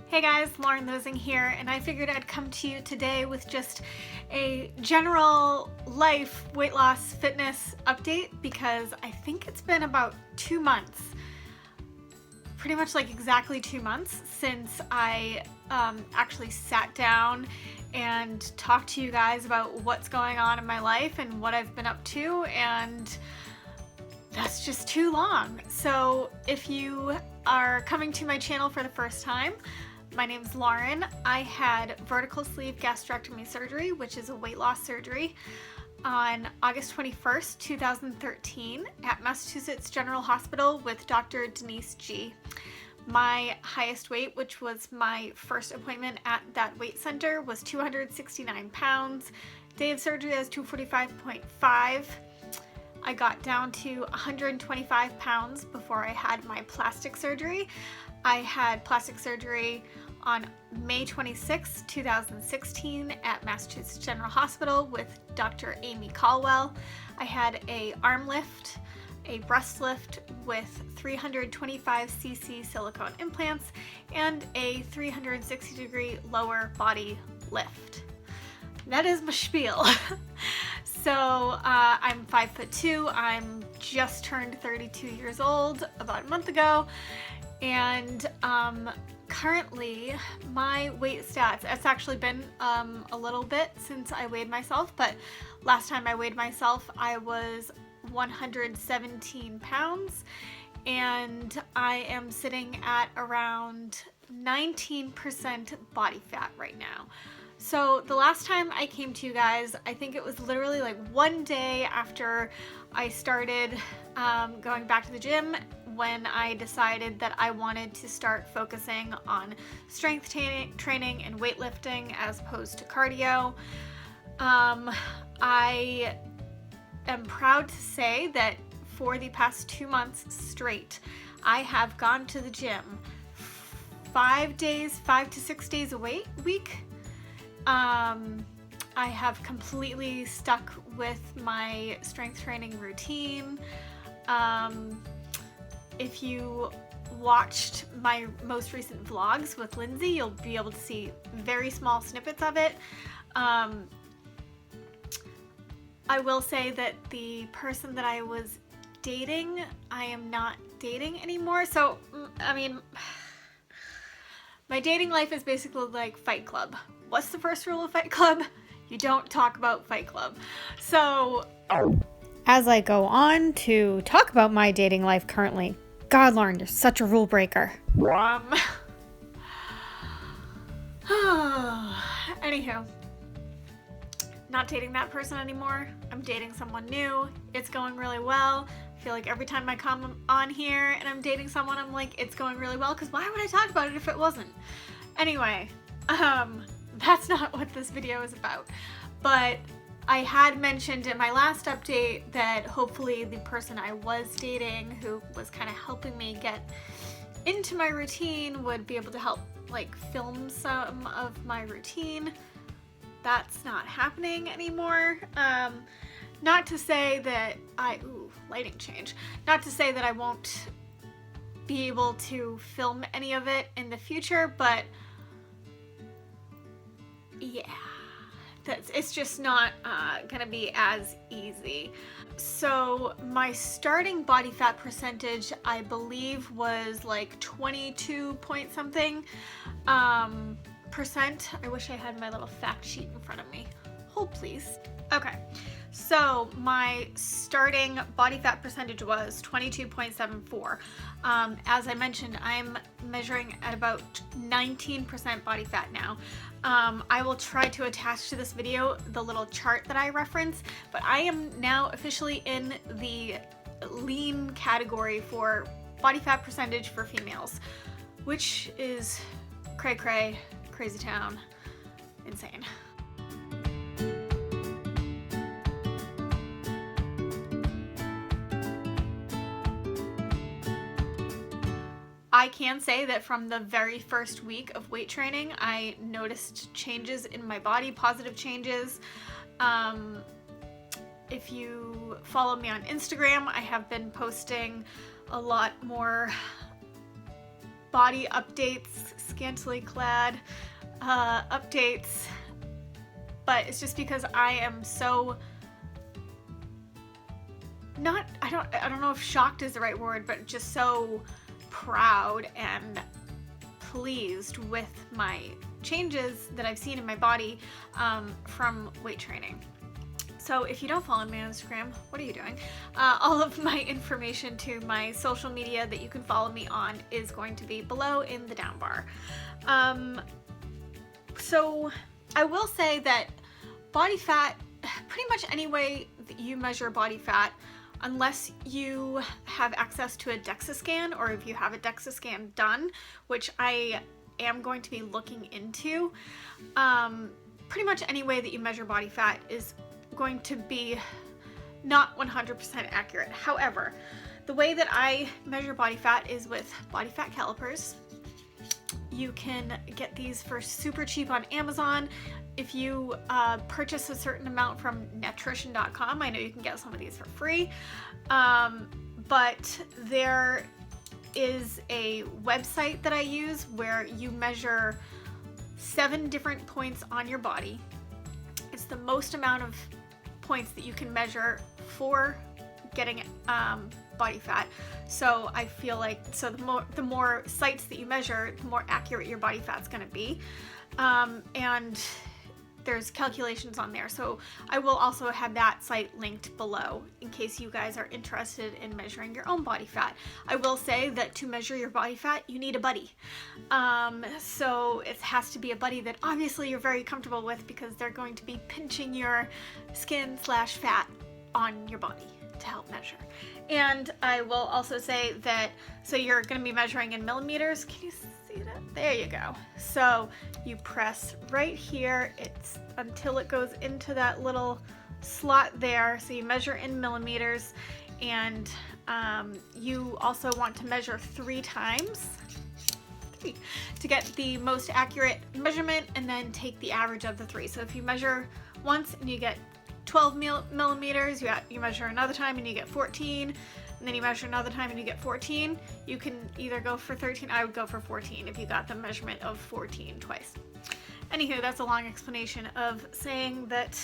Hey guys, Lauren Losing here, and I figured I'd come to you today with just a general life weight loss fitness update because I think it's been about 2 months, pretty much like exactly 2 months since I actually sat down and talked to you guys about what's going on in my life and what I've been up to, and that's just too long. So if you are coming to my channel for the first time, my name's Lauren. I had vertical sleeve gastrectomy surgery, which is a weight loss surgery, on August 21st, 2013 at Massachusetts General Hospital with Dr. Denise Gee. My highest weight, which was my first appointment at that weight center, was 269 pounds. Day of surgery, I was 245.5. I got down to 125 pounds before I had my plastic surgery. I had plastic surgery on May 26, 2016 at Massachusetts General Hospital with Dr. Amy Colwell. I had a arm lift, a breast lift with 325cc silicone implants, and a 360-degree lower body lift. That is my spiel. So I'm 5'2". I'm just turned 32 years old about a month ago, and currently my weight stats, it's actually been a little bit since I weighed myself, but last time I weighed myself I was 117 pounds, and I am sitting at around 19% body fat right now. So the last time I came to you guys, I think it was literally like one day after I started going back to the gym, when I decided that I wanted to start focusing on strength training and weightlifting as opposed to cardio. I am proud to say that for the past 2 months straight, I have gone to the gym 5 to 6 days a week. I have completely stuck with my strength training routine. If you watched my most recent vlogs with Lindsay, you'll be able to see very small snippets of it. I will say that the person that I was dating, I am not dating anymore. So, I mean, my dating life is basically like Fight Club. What's the first rule of Fight Club? You don't talk about Fight Club. So, as I go on to talk about my dating life currently, God, Lauren, you're such a rule breaker. Anywho, not dating that person anymore. I'm dating someone new. It's going really well. I feel like every time I come on here and I'm dating someone, I'm like, it's going really well, because why would I talk about it if it wasn't? Anyway, that's not what this video is about. But I had mentioned in my last update that hopefully the person I was dating, who was kind of helping me get into my routine, would be able to help like film some of my routine. That's not happening anymore. Not to say that lighting change. Not to say that I won't be able to film any of it in the future, but yeah, it's just not gonna be as easy. So my starting body fat percentage, I believe, was like 22 point something percent. I wish I had my little fact sheet in front of me. Hold please. Okay, so my starting body fat percentage was 22.74. As I mentioned, I'm measuring at about 19% body fat now. I will try to attach to this video the little chart that I reference, but I am now officially in the lean category for body fat percentage for females, which is cray cray, crazy town, insane. I can say that from the very first week of weight training, I noticed changes in my body, positive changes. If you follow me on Instagram, I have been posting a lot more body updates, scantily clad updates, but it's just because I am so I don't know if shocked is the right word, but just so proud and pleased with my changes that I've seen in my body from weight training. So if you don't follow me on Instagram, what are you doing? All of my information to my social media that you can follow me on is going to be below in the down bar. So I will say that body fat, pretty much any way that you measure body fat, unless you have access to a DEXA scan, or if you have a DEXA scan done, which I am going to be looking into, pretty much any way that you measure body fat is going to be not 100% accurate. However, the way that I measure body fat is with body fat calipers. You can get these for super cheap on Amazon. If you purchase a certain amount from nutrition.com, I know you can get some of these for free, but there is a website that I use where you measure 7 different points on your body. It's the most amount of points that you can measure for getting body fat. So I feel like the more sites that you measure, the more accurate your body fat's going to be. And there's calculations on there. So I will also have that site linked below in case you guys are interested in measuring your own body fat. I will say that to measure your body fat, you need a buddy. So it has to be a buddy that obviously you're very comfortable with, because they're going to be pinching your skin/fat on your body to help measure. And I will also say that, so you're going to be measuring in millimeters. Can you see that? There you go. So you press right here, it's until it goes into that little slot there. So you measure in millimeters, and you also want to measure 3 times to get the most accurate measurement, and then take the average of the 3. So if you measure once and you get 12 millimeters, you measure another time and you get 14, and then you measure another time and you get 14. You can either go for 13, I would go for 14 if you got the measurement of 14 twice. Anywho, that's a long explanation of saying that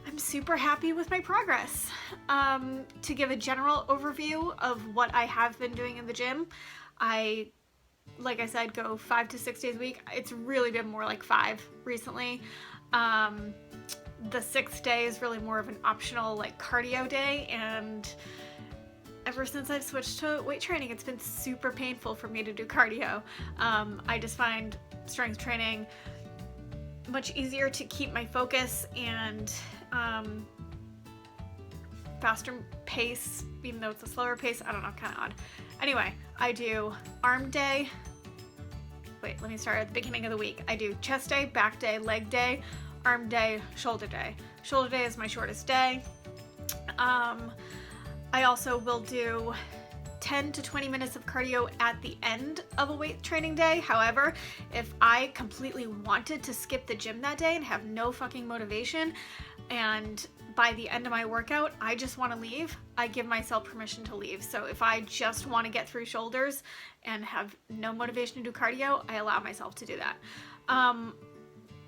I'm super happy with my progress. To give a general overview of what I have been doing in the gym, like I said, go 5 to 6 days a week. It's really been more like 5 recently. The 6th day is really more of an optional like cardio day, and ever since I've switched to weight training, it's been super painful for me to do cardio. I just find strength training much easier to keep my focus, and faster pace, even though it's a slower pace. I don't know, kind of odd. Anyway, I do arm day. Wait, let me start at the beginning of the week. I do chest day, back day, leg day, arm day, shoulder day. Shoulder day is my shortest day. I also will do 10 to 20 minutes of cardio at the end of a weight training day. However, if I completely wanted to skip the gym that day and have no fucking motivation, and by the end of my workout I just want to leave, I give myself permission to leave. So if I just want to get through shoulders and have no motivation to do cardio, I allow myself to do that.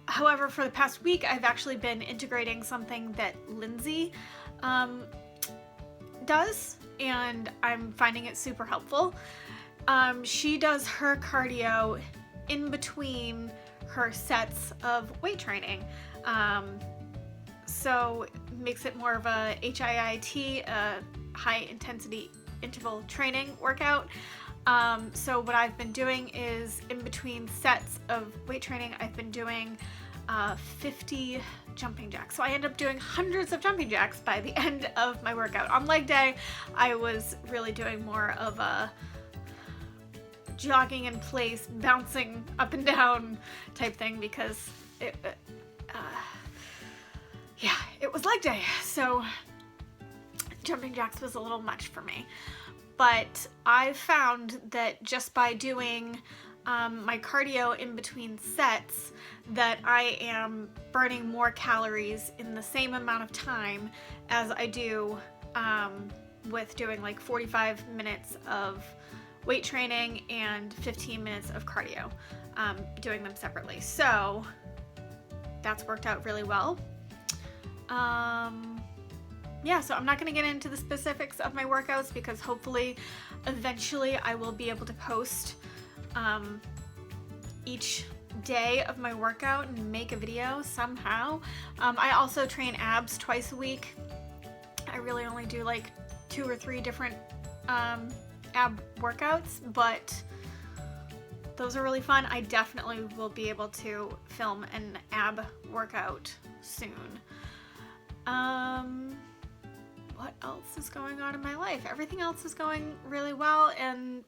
However, for the past week, I've actually been integrating something that Lindsay does, and I'm finding it super helpful. She does her cardio in between her sets of weight training. So makes it more of a HIIT, high intensity interval training workout. So what I've been doing is, in between sets of weight training, I've been doing 50 jumping jacks. So I end up doing hundreds of jumping jacks by the end of my workout. On leg day, I was really doing more of a jogging in place, bouncing up and down type thing, because it was leg day. So jumping jacks was a little much for me. But I've found that just by doing my cardio in between sets, that I am burning more calories in the same amount of time as I do with doing like 45 minutes of weight training and 15 minutes of cardio, doing them separately. So that's worked out really well. Yeah, so I'm not going to get into the specifics of my workouts because hopefully eventually I will be able to post each day of my workout and make a video somehow. I also train abs twice a week. I really only do like 2 or 3 different ab workouts, but those are really fun. I definitely will be able to film an ab workout soon. What else is going on in my life? Everything else is going really well and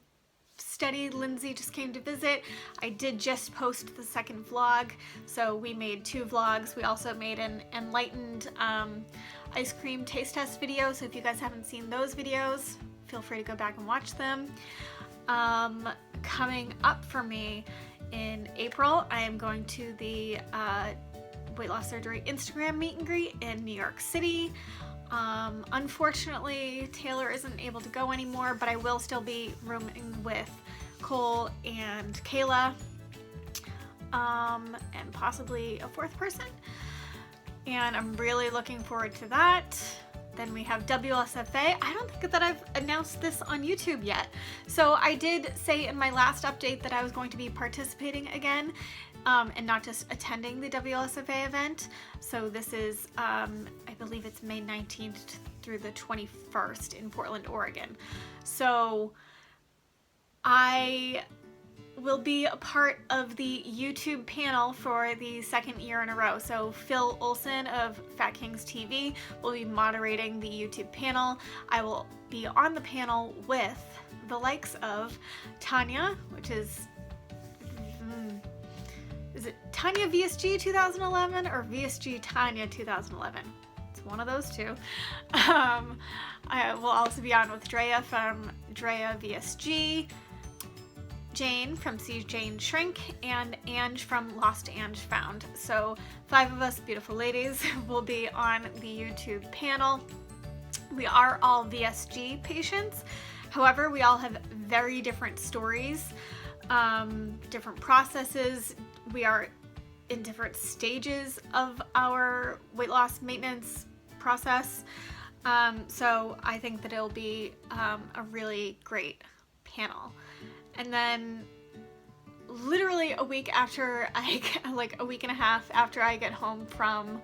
steady. Lindsay just came to visit. I did just post the second vlog, so we made 2 vlogs. We also made an enlightened ice cream taste test video, so if you guys haven't seen those videos, feel free to go back and watch them. Coming up for me in April, I am going to the Weight Loss Surgery Instagram meet and greet in New York City. Unfortunately, Taylor isn't able to go anymore, but I will still be rooming with Cole and Kayla, and possibly a 4th person. And I'm really looking forward to that. Then we have WSFA. I don't think that I've announced this on YouTube yet. So I did say in my last update that I was going to be participating again, and not just attending the WLSFA event. So this is, I believe it's May 19th through the 21st in Portland, Oregon. So I will be a part of the YouTube panel for the 2nd year in a row. So Phil Olson of Fat Kings TV will be moderating the YouTube panel. I will be on the panel with the likes of Tanya, which is it Tanya VSG 2011 or VSG Tanya 2011? It's one of those 2. I will also be on with Drea from Drea VSG, Jane from See Jane Shrink, and Ange from Lost Ange Found. So 5 of us beautiful ladies will be on the YouTube panel. We are all VSG patients. However, we all have very different stories, different processes. We are in different stages of our weight loss maintenance process. So I think that it'll be a really great panel. And then literally a week after like a week and a half after I get home from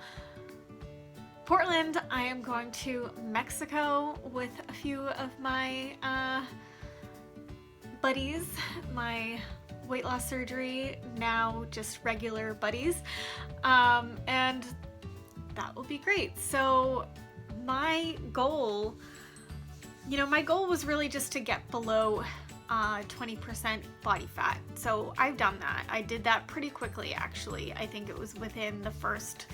Portland, I am going to Mexico with a few of my buddies, my weight loss surgery, now just regular buddies, and that will be great. So my goal was really just to get below 20% body fat. So I've done that. I did that pretty quickly, actually. I think it was within the first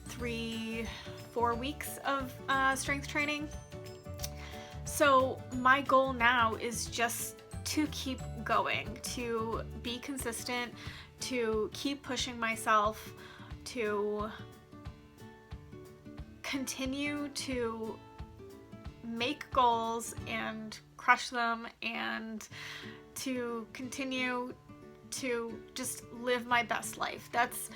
3-4 weeks of strength training. So my goal now is just to keep going, to be consistent, to keep pushing myself, to continue to make goals and crush them, and to continue to just live my best life. That's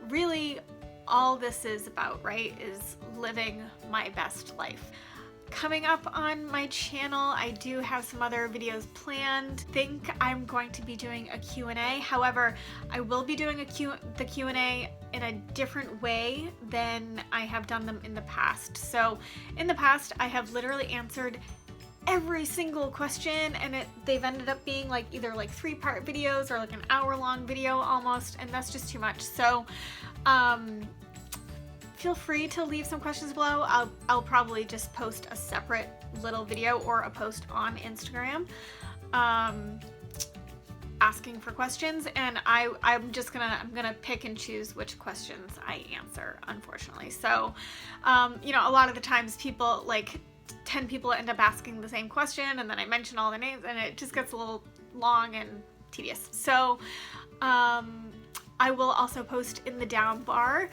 really all this is about, right? Is living my best life. Coming up on my channel, I do have some other videos planned. I think I'm going to be doing a Q&A. However, I will be doing the Q&A in a different way than I have done them in the past. So in the past, I have literally answered every single question, and they've ended up being like either like 3-part videos or like an hour-long video almost, and that's just too much. So feel free to leave some questions below. I'll probably just post a separate little video or a post on Instagram asking for questions, and I'm gonna pick and choose which questions I answer, unfortunately. So you know, a lot of the times people, like 10 people end up asking the same question, and then I mention all the names, and it just gets a little long and tedious. So I will also post in the down bar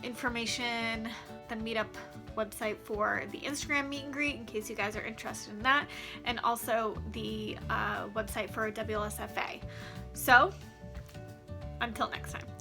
information, the meetup website for the Instagram meet and greet in case you guys are interested in that, and also the website for WLSFA. So until next time.